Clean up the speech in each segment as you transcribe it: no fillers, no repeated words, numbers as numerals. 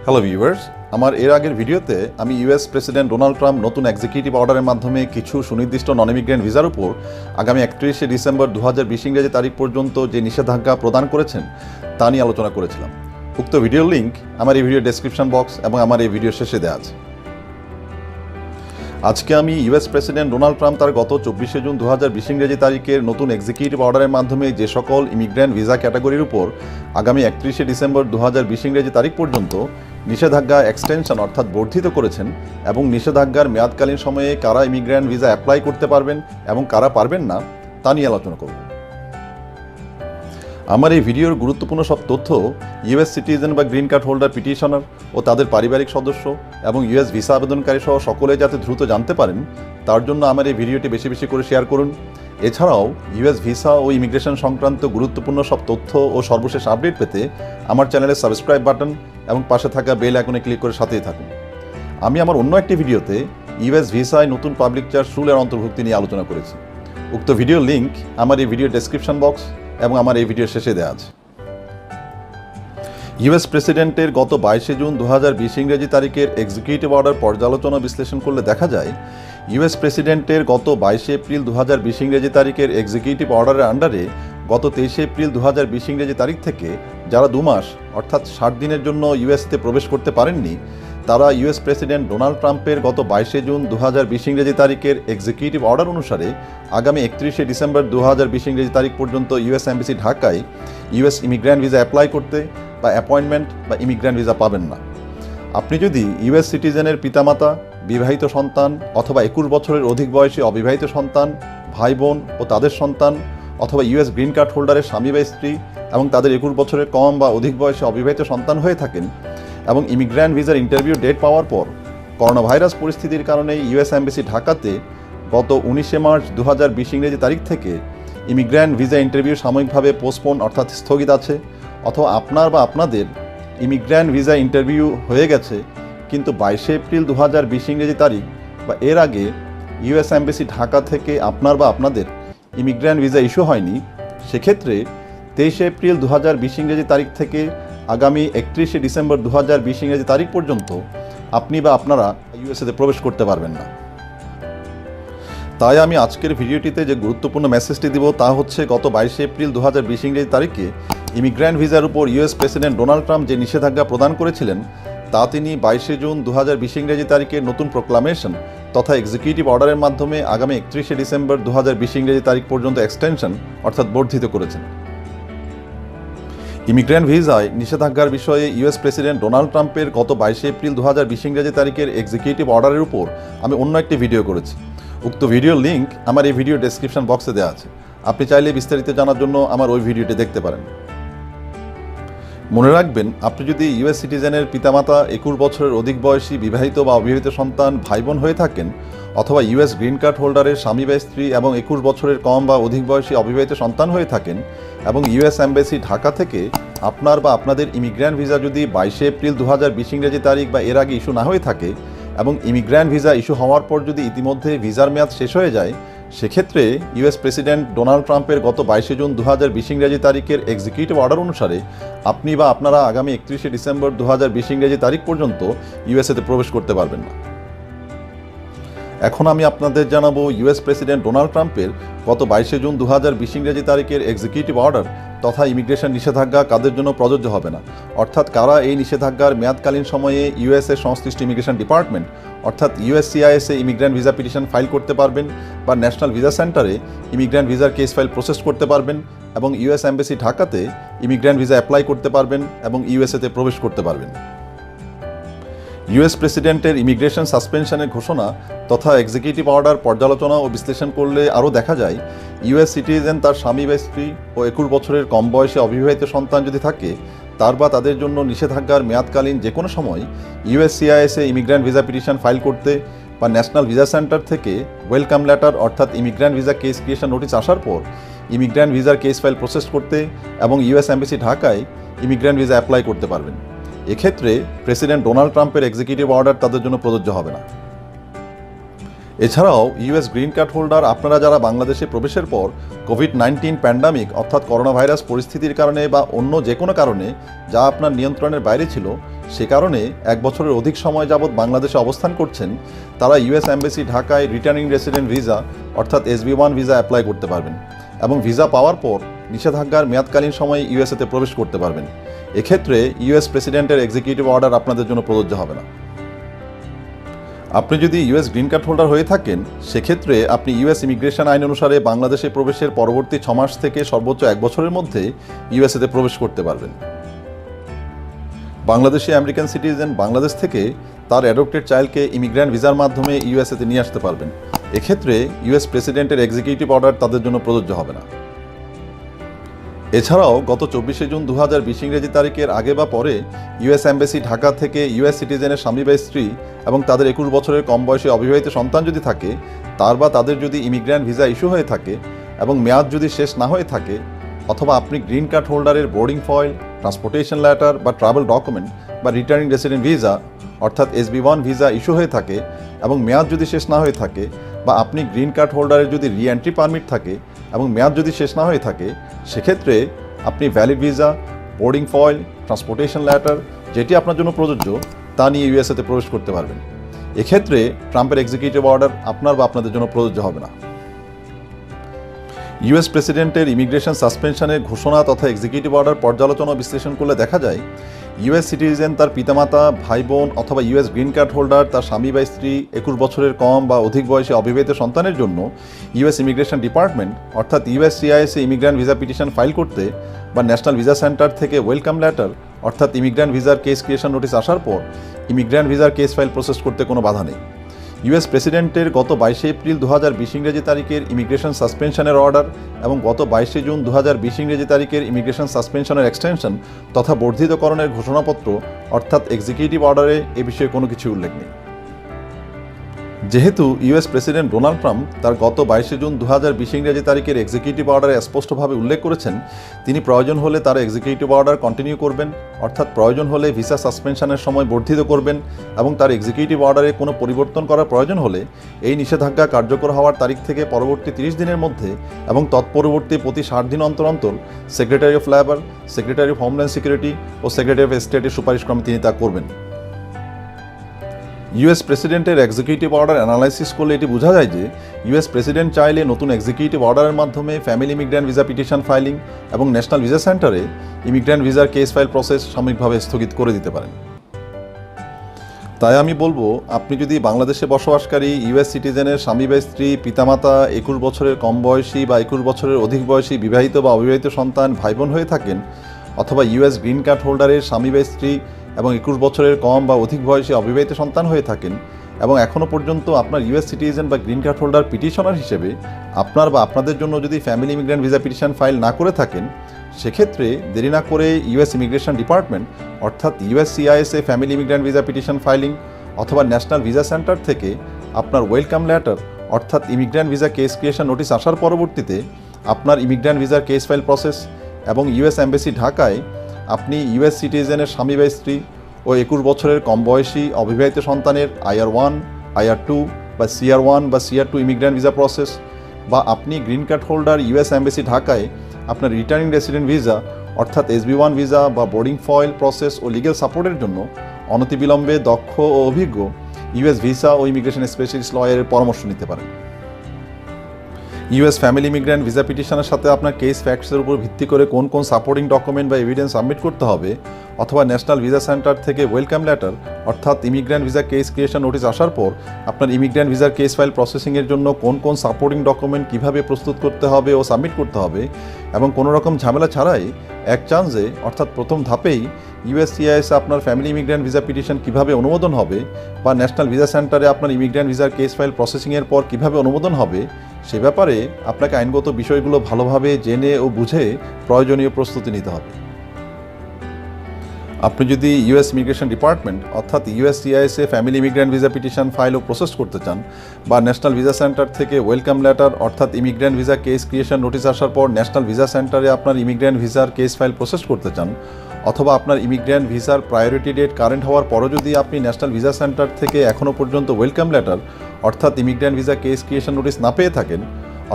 Hello viewers, আমার এর আগের ভিডিওতে আমি ইউএস প্রেসিডেন্ট ডোনাল্ড ট্রাম্প নতুন এক্সিকিউটিভ অর্ডারের মাধ্যমে কিছু সুনির্দিষ্ট নন ইমিগ্রেন্ট ভিসার উপর আগামী 31শে ডিসেম্বর 2020 ইংরেজি তারিখ পর্যন্ত যে নিষেধাজ্ঞা প্রদান করেছেন তা নিয়ে আলোচনা করেছিলাম। উক্ত ভিডিওর লিঙ্ক আমার এই ভিডিও ডেসক্রিপশন বক্স এবং আমার এই ভিডিও শেষে দেওয়া আছে। আজকে আমি ইউএস প্রেসিডেন্ট ডোনাল্ড ট্রাম্প তার গত 24শে জুন 2020 ইংরেজি তারিখের নতুন এক্সিকিউটিভ অর্ডারের মাধ্যমে যে সকল ইমিগ্রেন্ট ভিসা ক্যাটাগরির উপর আগামী 31শে ডিসেম্বর 2020 ইংরেজি তারিখ পর্যন্ত নিষেধাজ্ঞা এক্সটেনশন অর্থাৎ বর্ধিত করেছেন এবং নিষেধাজ্ঞার মেয়াদকালীন সময়ে কারা ইমিগ্রেন্ট ভিসা অ্যাপ্লাই করতে পারবেন এবং কারা পারবেন না তা নিয়ে আলোচনা করব। আমার এই ভিডিওর গুরুত্বপূর্ণ সব তথ্য ইউএস সিটিজেন বা গ্রিন কার্ড হোল্ডার পিটিশনার ও তাদের পারিবারিক সদস্য এবং ইউএস ভিসা আবেদনকারী সহ সকলে যাতে দ্রুত জানতে পারেন তার জন্য আমার এই ভিডিওটি বেশি বেশি করে শেয়ার করুন। এছাড়াও ইউএস ভিসা ও ইমিগ্রেশন সংক্রান্ত গুরুত্বপূর্ণ সব তথ্য ও সর্বশেষ আপডেট পেতে আমার চ্যানেলের সাবস্ক্রাইব বাটন এবং পাশে থাকা বেল আইকনে ক্লিক করে সাথেই থাকুন। আমি আমার অন্য একটি ভিডিওতে ইউএস ভিসায় নতুন পাবলিক চার্জ রুলের অন্তর্ভুক্তি নিয়ে আলোচনা করেছি। উক্ত ভিডিওর লিঙ্ক আমার এই ভিডিও ডেসক্রিপশন বক্স এবং আমার এই ভিডিওর শেষে দেওয়া আছে। ইউএস প্রেসিডেন্টের গত 22শে জুন 2020 ইংরেজি তারিখের এক্সিকিউটিভ অর্ডার পর্যালোচনা বিশ্লেষণ করলে দেখা যায় ইউএস প্রেসিডেন্টের গত 22শে এপ্রিল 2020 ইংরেজি তারিখের এক্সিকিউটিভ অর্ডারের আন্ডারে গত 23শে এপ্রিল 2020 ইংরেজি তারিখ থেকে যারা 2 মাস অর্থাৎ 60 দিনের জন্য ইউএসতে প্রবেশ করতে পারেননি তারা ইউএস প্রেসিডেন্ট ডোনাল্ড ট্রাম্পের গত 22শে জুন 2020 ইংরেজি তারিখের এক্সিকিউটিভ অর্ডার অনুসারে আগামী 31শে ডিসেম্বর 2020 ইংরেজি তারিখ পর্যন্ত ইউএস এমবাসি ঢাকায় ইউএস ইমিগ্রেন্ট ভিসা অ্যাপ্লাই করতে বা অ্যাপয়েন্টমেন্ট বা ইমিগ্রেন্ট ভিসা পাবেন না। আপনি যদি ইউএস সিটিজেনের পিতামাতা, বিবাহিত সন্তান অথবা 21 বছরের অধিক বয়সী অবিবাহিত সন্তান, ভাই বোন ও তাদের সন্তান অথবা ইউএস গ্রিন কার্ড হোল্ডারের স্বামী বা স্ত্রী এবং তাদের 21 বছরের কম বা অধিক বয়সী অবিবাহিত সন্তান হয়ে থাকেন এবং ইমিগ্রেন্ট ভিসার ইন্টারভিউ ডেট পাওয়ার পর করোনা ভাইরাস পরিস্থিতির কারণে ইউএস এমবাসি ঢাকাতে গত 19শে মার্চ 2020 ইংরেজি তারিখ থেকে ইমিগ্রেন্ট ভিসা ইন্টারভিউ সাময়িকভাবে পোস্টপোন অর্থাৎ স্থগিত আছে, অথবা আপনার বা আপনাদের ইমিগ্রেন্ট ভিসা ইন্টারভিউ হয়ে গেছে কিন্তু 22শে এপ্রিল 2020 ইংরেজি তারিখ বা এর আগে ইউএস এমবাসি ঢাকা থেকে আপনার বা আপনাদের ইমিগ্রেন্ট ভিসা ইস্যু হয়নি, সেক্ষেত্রে 23শে এপ্রিল 2020 ইংরেজি তারিখ থেকে আগামী 31শে ডিসেম্বর 2020 ইংরেজি তারিখ পর্যন্ত আপনি বা আপনারা ইউএসএতে প্রবেশ করতে পারবেন না। তাই আমি আজকের ভিডিওটিতে যে গুরুত্বপূর্ণ মেসেজটি দিব তা হচ্ছে গত 22শে এপ্রিল 2020 ইংরেজি তারিখে ইমিগ্রেন্ট ভিসার উপর ইউএস প্রেসিডেন্ট ডোনাল্ড ট্রাম্প যে নিষেধাজ্ঞা প্রদান করেছিলেন তা তিনি 22শে জুন 2020 ইংরেজি তারিখে নতুন প্রোক্লামেশন তথা এক্সিকিউটিভ অর্ডারের মাধ্যমে আগামী 31শে ডিসেম্বর 2020 ইংরেজি তারিখ পর্যন্ত এক্সটেনশন অর্থাৎ বর্ধিত করেছেন। ইমিগ্রেন্ট ভিসায় নিষেধাজ্ঞার বিষয়ে ইউএস প্রেসিডেন্ট ডোনাল্ড ট্রাম্পের গত 22শে এপ্রিল 2020 ইংরেজি তারিখের এক্সিকিউটিভ অর্ডারের উপর আমি অন্য একটি ভিডিও করেছি। উক্ত ভিডিওর লিঙ্ক আমার এই ভিডিও ডেসক্রিপশন বক্সে দেওয়া আছে। আপনি চাইলে বিস্তারিত জানার জন্য আমার ওই ভিডিওটি দেখতে পারেন। মনে রাখবেন, আপনি যদি ইউএস সিটিজেনের পিতামাতা, 21 বছরের অধিক বয়সী বিবাহিত বা অবিবাহিত সন্তান, ভাই বোন হয়ে থাকেন অথবা ইউএস গ্রিন কার্ড হোল্ডারের স্বামী বা স্ত্রী এবং 21 বছরের কম বা অধিক বয়সী অবিবাহিত সন্তান হয়ে থাকেন এবং ইউএস এমবাসি ঢাকা থেকে আপনার বা আপনাদের ইমিগ্রেন্ট ভিসা যদি 22শে এপ্রিল 2020 ইংরেজি তারিখ বা এর আগে ইস্যু না হয়ে থাকে এবং ইমিগ্রেন্ট ভিসা ইস্যু হওয়ার পর যদি ইতিমধ্যে ভিসার মেয়াদ শেষ হয়ে যায়, সেক্ষেত্রে ইউএস প্রেসিডেন্ট ডোনাল্ড ট্রাম্পের গত 22শে জুন 2020 ইংরেজি তারিখের এক্সিকিউটিভ অর্ডার অনুসারে আপনি বা আপনারা আগামী 31শে ডিসেম্বর 2020 ইংরেজি তারিখ পর্যন্ত ইউএসএতে প্রবেশ করতে পারবেন না। এখন আমি আপনাদের জানাবো ইউএস প্রেসিডেন্ট ডোনাল্ড ট্রাম্পের গত 22শে জুন 2020 ইংরেজি তারিখের এক্সিকিউটিভ অর্ডার তথা ইমিগ্রেশন নিষেধাজ্ঞা কাদের জন্য প্রযোজ্য হবে না, অর্থাৎ কারা এই নিষেধাজ্ঞার মেয়াদকালীন সময়ে ইউএসএর সংশ্লিষ্ট ইমিগ্রেশন ডিপার্টমেন্ট অর্থাৎ ইউএসসিআইএসে ইমিগ্রেন্ট ভিসা পিটিশন ফাইল করতে পারবেন বা ন্যাশনাল ভিসা সেন্টারে ইমিগ্রেন্ট ভিসার কেস ফাইল প্রসেস করতে পারবেন এবং ইউএস এমবাসি ঢাকাতে ইমিগ্রেন্ট ভিসা অ্যাপ্লাই করতে পারবেন এবং ইউএসএতে প্রবেশ করতে পারবেন। ইউএস প্রেসিডেন্টের ইমিগ্রেশন সাসপেনশনের ঘোষণা তথা এক্সিকিউটিভ অর্ডার পর্যালোচনা ও বিশ্লেষণ করলে আরও দেখা যায় ইউএস সিটিজেন তার স্বামী বা স্ত্রী ও 21 বছরের কম বয়সী অবিবাহিত সন্তান যদি থাকে তার বা তাদের জন্য নিষেধাজ্ঞার মেয়াদকালীন যে কোনো সময় ইউএসসিআইএসে ইমিগ্রেন্ট ভিসা পিটিশন ফাইল করতে বা ন্যাশনাল ভিসা সেন্টার থেকে ওয়েলকাম লেটার অর্থাৎ immigrant visa case creation notice আসার পর ইমিগ্রেন্ট ভিসার কেস ফাইল প্রসেস করতে এবং ইউএস এমবাসি ঢাকায় ইমিগ্রেন্ট ভিসা অ্যাপ্লাই করতে পারবেন। এক্ষেত্রে প্রেসিডেন্ট ডোনাল্ড ট্রাম্পের এক্সিকিউটিভ অর্ডার তাদের জন্য প্রযোজ্য হবে না। এছাড়াও ইউএস গ্রিন কার্ড হোল্ডার আপনারা যারা বাংলাদেশে প্রবেশের পর কোভিড-19 প্যান্ডামিক অর্থাৎ করোনা ভাইরাস পরিস্থিতির কারণে বা অন্য যে কোনো কারণে যা আপনার নিয়ন্ত্রণের বাইরে ছিল সে কারণে 1 বছরের অধিক সময় যাবৎ বাংলাদেশে অবস্থান করছেন, তারা ইউএস এম্বাসি ঢাকায় রিটার্নিং রেসিডেন্ট ভিসা অর্থাৎ SB1 ভিসা অ্যাপ্লাই করতে পারবেন এবং ভিসা পাওয়ার পর নিষেধাজ্ঞার মেয়াদকালীন সময়ে ইউএসএতে প্রবেশ করতে পারবেন। এক্ষেত্রে ইউএস প্রেসিডেন্টের এক্সিকিউটিভ অর্ডার আপনাদের জন্য প্রযোজ্য হবে না। আপনি যদি ইউএস গ্রিন কার্ড হোল্ডার হয়ে থাকেন সেক্ষেত্রে আপনি ইউএস ইমিগ্রেশন আইন অনুসারে বাংলাদেশে প্রবেশের পরবর্তী 6 মাস থেকে সর্বোচ্চ 1 বছরের মধ্যে ইউএসএতে প্রবেশ করতে পারবেন। বাংলাদেশি আমেরিকান সিটিজেন বাংলাদেশ থেকে তার অ্যাডপ্টেড চাইল্ডকে ইমিগ্র্যান্ট ভিসার মাধ্যমে ইউএসএতে নিয়ে আসতে পারবেন। এক্ষেত্রে ইউএস প্রেসিডেন্টের এক্সিকিউটিভ অর্ডার তাদের জন্য প্রযোজ্য হবে না। এছাড়াও গত 24শে জুন 2020 ইংরেজি তারিখের আগে বা পরে ইউএস এম্বাসি ঢাকা থেকে ইউএস সিটিজেনের স্বামী বা স্ত্রী এবং তাদের 21 বছরের কম বয়সী অবিবাহিত সন্তান যদি থাকে, তার বা তাদের যদি ইমিগ্র্যান্ট ভিসা ইস্যু হয়ে থাকে এবং মেয়াদ যদি শেষ না হয়ে থাকে, অথবা আপনি গ্রিন কার্ড হোল্ডারের বোর্ডিং ফয়েল, ট্রান্সপোর্টেশন লেটার বা ট্রাভেল ডকুমেন্ট বা রিটার্নিং রেসিডেন্ট ভিসা অর্থাৎ SB1 ভিসা ইস্যু হয়ে থাকে এবং মেয়াদ যদি শেষ না হয়ে থাকে, বা আপনি গ্রিন কার্ড হোল্ডারের যদি রি এন্ট্রি পারমিট থাকে এবং মেয়াদ যদি শেষ না হয়ে থাকে, সেক্ষেত্রে আপনি valid visa, boarding foil, transportation letter যেটি আপনার জন্য প্রযোজ্য তা নিয়ে ইউএসএতে প্রবেশ করতে পারবেন। এক্ষেত্রে ট্রাম্পের এক্সিকিউটিভ অর্ডার আপনার বা আপনাদের জন্য প্রযোজ্য হবে না। ইউএস প্রেসিডেন্টের ইমিগ্রেশন সাসপেনশনের ঘোষণা তথা এক্সিকিউটিভ অর্ডার পর্যালোচনা বিশ্লেষণ করলে দেখা যায়, ইউএস সিটিজেন তার পিতামাতা, ভাই বোন অথবা ইউএস গ্রিন কার্ড হোল্ডার তার স্বামী বা স্ত্রী 21 বছরের কম বা অধিক বয়সী অবিবাহিত সন্তানের জন্য ইউএস ইমিগ্রেশন ডিপার্টমেন্ট অর্থাৎ ইউএসসিআইএসে ইমিগ্র্যান্ট ভিসা পিটিশন ফাইল করতে বা ন্যাশনাল ভিসা সেন্টার থেকে ওয়েলকাম লেটার অর্থাৎ ইমিগ্র্যান্ট ভিসার কেস ক্রিয়েশন নোটিস আসার পর ইমিগ্র্যান্ট ভিসার কেস ফাইল প্রসেস করতে কোনো বাধা নেই। ইউএস প্রেসিডেন্টের গত 22শে এপ্রিল 2020 ইংরেজি তারিখের ইমিগ্রেশন সাসপেনশনের অর্ডার এবং গত 22শে জুন 2020 ইংরেজি তারিখের ইমিগ্রেশন সাসপেনশনের এক্সটেনশন তথা বর্ধিতকরণের ঘোষণাপত্র অর্থাৎ এক্সিকিউটিভ অর্ডারে এ বিষয়ে কোনো কিছু উল্লেখ নেই। যেহেতু ইউএস প্রেসিডেন্ট ডোনাল্ড ট্রাম্প তার গত 22শে জুন 2020 ইংরেজি তারিখের এক্সিকিউটিভ অর্ডারে স্পষ্টভাবে উল্লেখ করেছেন তিনি প্রয়োজন হলে তার এক্সিকিউটিভ অর্ডার কন্টিনিউ করবেন, অর্থাৎ প্রয়োজন হলে ভিসা সাসপেনশনের সময় বর্ধিত করবেন এবং তার এক্সিকিউটিভ অর্ডারে কোনো পরিবর্তন করার প্রয়োজন হলে এই নিষেধাজ্ঞা কার্যকর হওয়ার তারিখ থেকে পরবর্তী 30 দিনের মধ্যে এবং তৎপরবর্তী প্রতি 60 দিন অন্তর অন্তর secretary of labour, secretary of homeland security ও সেক্রেটারি অফ স্টেটের সুপারিশক্রমে তিনি তা করবেন। ইউএস প্রেসিডেন্টের এক্সিকিউটিভ অর্ডার অ্যানালাইসিস করলে এটি বোঝা যায় যে ইউএস প্রেসিডেন্ট চাইলে নতুন এক্সিকিউটিভ অর্ডারের মাধ্যমে family immigrant visa petition filing এবং ন্যাশনাল ভিসা সেন্টারে ইমিগ্র্যান্ট ভিসার কেস ফাইল প্রসেস সাময়িকভাবে স্থগিত করে দিতে পারেন। তাই আমি বলবো, আপনি যদি বাংলাদেশে বসবাসকারী ইউএস সিটিজেনের স্বামী বা স্ত্রী, পিতামাতা, 21 বছরের কম বয়সী বা 21 বছরের অধিক বয়সী বিবাহিত বা অবিবাহিত সন্তান, ভাই বোন হয়ে থাকেন, অথবা ইউএস গ্রিন কার্ড হোল্ডারের স্বামী বা স্ত্রী এবং 21 বছরের কম বা অধিক বয়সী অবিবাহিত সন্তান হয়ে থাকেন এবং এখনও পর্যন্ত আপনার ইউএস সিটিজেন বা গ্রিন কার্ড হোল্ডার পিটিশনার হিসেবে আপনার বা আপনাদের জন্য যদি family immigrant visa petition file না করে থাকেন, সেক্ষেত্রে দেরি না করে ইউএস ইমিগ্রেশন ডিপার্টমেন্ট অর্থাৎ ইউএসসিআইএসএ family immigrant visa petition filing অথবা ন্যাশনাল ভিসা সেন্টার থেকে আপনার ওয়েলকাম লেটার অর্থাৎ immigrant visa case creation notice আসার পরবর্তীতে আপনার ইমিগ্র্যান্ট ভিসার কেস ফাইল প্রসেস এবং ইউএস এম্বাসি ঢাকায় আপনি ইউএস সিটিজেনের স্বামী বা স্ত্রী ও 21 বছরের কম বয়সী অবিবাহিত সন্তানের IR1, IR2 বা CR1 বা CR2 ইমিগ্র্যান্ট ভিসা প্রসেস, বা আপনি green card holder US embassy ঢাকায় আপনার রিটার্নিং রেসিডেন্ট ভিসা অর্থাৎ SB1 ভিসা বা বোর্ডিং ফয়েল প্রসেস ও লিগ্যাল সাপোর্টের জন্য অনতিবিলম্বে দক্ষ ও অভিজ্ঞ ইউএস ভিসা ও ইমিগ্রেশন স্পেশালিস্ট লয়ারের পরামর্শ নিতে পারেন। ইউএস ফ্যামিলি ইমিগ্র্যান্ট ভিসা পিটিশনের সাথে আপনার কেস ফ্যাক্টসের উপর ভিত্তি করে কোন কোন সাপোর্টিং ডকুমেন্ট বা এভিডেন্স সাবমিট করতে হবে, অথবা ন্যাশনাল ভিসা সেন্টার থেকে ওয়েলকাম লেটার অর্থাৎ immigrant visa case creation notice আসার পর আপনার ইমিগ্র্যান্ট ভিসার কেস ফাইল প্রসেসিংয়ের জন্য কোন কোন সাপোর্টিং ডকুমেন্ট কীভাবে প্রস্তুত করতে হবে ও সাবমিট করতে হবে এবং কোনো রকম ঝামেলা ছাড়াই এক চান্সে অর্থাৎ প্রথম ধাপেই ইউএসসিআইএসে আপনার ফ্যামিলি ইমিগ্র্যান্ট ভিসা পিটিশন কীভাবে অনুমোদন হবে বা ন্যাশনাল ভিসা সেন্টারে আপনার ইমিগ্র্যান্ট ভিসার কেস ফাইল প্রসেসিংয়ের পর কীভাবে অনুমোদন হবে, সে ব্যাপারে আপনাকে আইনগত বিষয়গুলো ভালোভাবে জেনে ও বুঝে প্রয়োজনীয় প্রস্তুতি নিতে হবে। আপনি যদি ইউএস ইমিগ্রেশন ডিপার্টমেন্ট অর্থাৎ ইউএসসিআইএসএ family immigrant visa petition file ও প্রসেস করতে চান, বা ন্যাশনাল ভিসা সেন্টার থেকে ওয়েলকাম লেটার অর্থাৎ immigrant visa case creation notice আসার পর ন্যাশনাল ভিসা সেন্টারে আপনার ইমিগ্র্যান্ট ভিসার কেস ফাইল প্রসেস করতে চান, অথবা আপনার ইমিগ্র্যান্ট ভিসার প্রায়োরিটি ডেট কারেন্ট হওয়ার পরও যদি আপনি ন্যাশনাল ভিসা সেন্টার থেকে এখনও পর্যন্ত ওয়েলকাম লেটার অর্থাৎ immigrant visa case creation notice না পেয়ে থাকেন,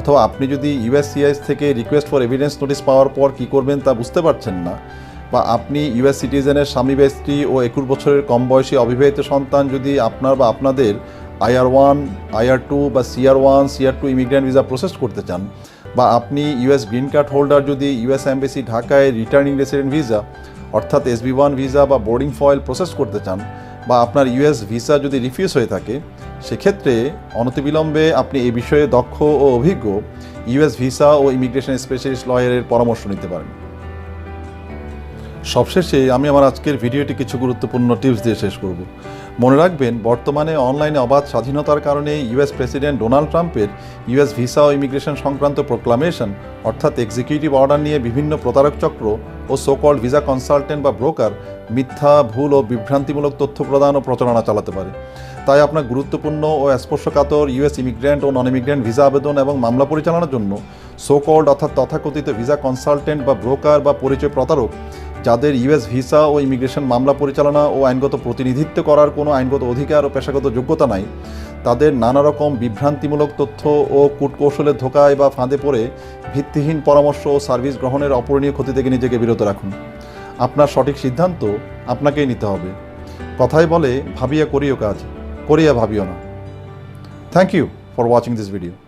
অথবা আপনি যদি ইউএসসিআইএস থেকে রিকোয়েস্ট ফর এভিডেন্স নোটিস পাওয়ার পর কী করবেন তা বুঝতে পারছেন না, বা আপনি ইউএস সিটিজেনের স্বামী বা স্ত্রী ও 21 বছরের কম বয়সী অবিবাহিত সন্তান যদি আপনার বা আপনাদের IR1, IR2 বা CR1, CR2 immigrant visa process করতে চান, বা আপনি ইউএস গ্রিন কার্ড হোল্ডার যদি ইউএস এমবেসি ঢাকায় রিটার্নিং রেসিডেন্ট ভিসা অর্থাৎ SB1 ভিসা বা বোর্ডিং ফয়েল প্রসেস করতে চান, বা আপনার ইউএস ভিসা যদি রিফিউজ হয়ে থাকে, সেক্ষেত্রে অনতিবিলম্বে আপনি এই বিষয়ে দক্ষ ও অভিজ্ঞ ইউএস ভিসা ও ইমিগ্রেশন স্পেশালিস্ট লয়ারের পরামর্শ নিতে পারেন। সবশেষে আমি আমার আজকের ভিডিওটি কিছু গুরুত্বপূর্ণ টিপস দিয়ে শেষ করব। মনে রাখবেন, বর্তমানে অনলাইনে অবাধ স্বাধীনতার কারণে ইউএস প্রেসিডেন্ট ডোনাল্ড ট্রাম্পের ইউএস ভিসা ও ইমিগ্রেশন সংক্রান্ত প্রোক্লামেশন অর্থাৎ এক্সিকিউটিভ অর্ডার নিয়ে বিভিন্ন প্রতারক চক্র ও সোকল্ড ভিসা কনসালটেন্ট বা ব্রোকার মিথ্যা, ভুল ও বিভ্রান্তিমূলক তথ্য প্রদান ও প্রচারণা চালাতে পারে। তাই আপনার গুরুত্বপূর্ণ ও স্পর্শকাতর ইউএস ইমিগ্রেন্ট ও নন ইমিগ্রেন্ট ভিসা আবেদন এবং মামলা পরিচালনার জন্য সোকল্ড অর্থাৎ তথাকথিত ভিসা কনসালটেন্ট বা ব্রোকার বা পরিচয় প্রতারক যাদের ইউএস ভিসা ও ইমিগ্রেশন মামলা পরিচালনা ও আইনগত প্রতিনিধিত্ব করার কোনো আইনগত অধিকার ও পেশাগত যোগ্যতা নাই, তাদের নানা রকম বিভ্রান্তিমূলক তথ্য ও কূটকৌশলের ধোকায় বা ফাঁদে পড়ে ভিত্তিহীন পরামর্শ ও সার্ভিস গ্রহণের অপূরণীয় ক্ষতি থেকে নিজেকে বিরত রাখুন। আপনার সঠিক সিদ্ধান্ত আপনাকেই নিতে হবে। কথাই বলে, ভাবিয়া করিও কাজ, করিয়া ভাবিও না। Thank you for watching this video.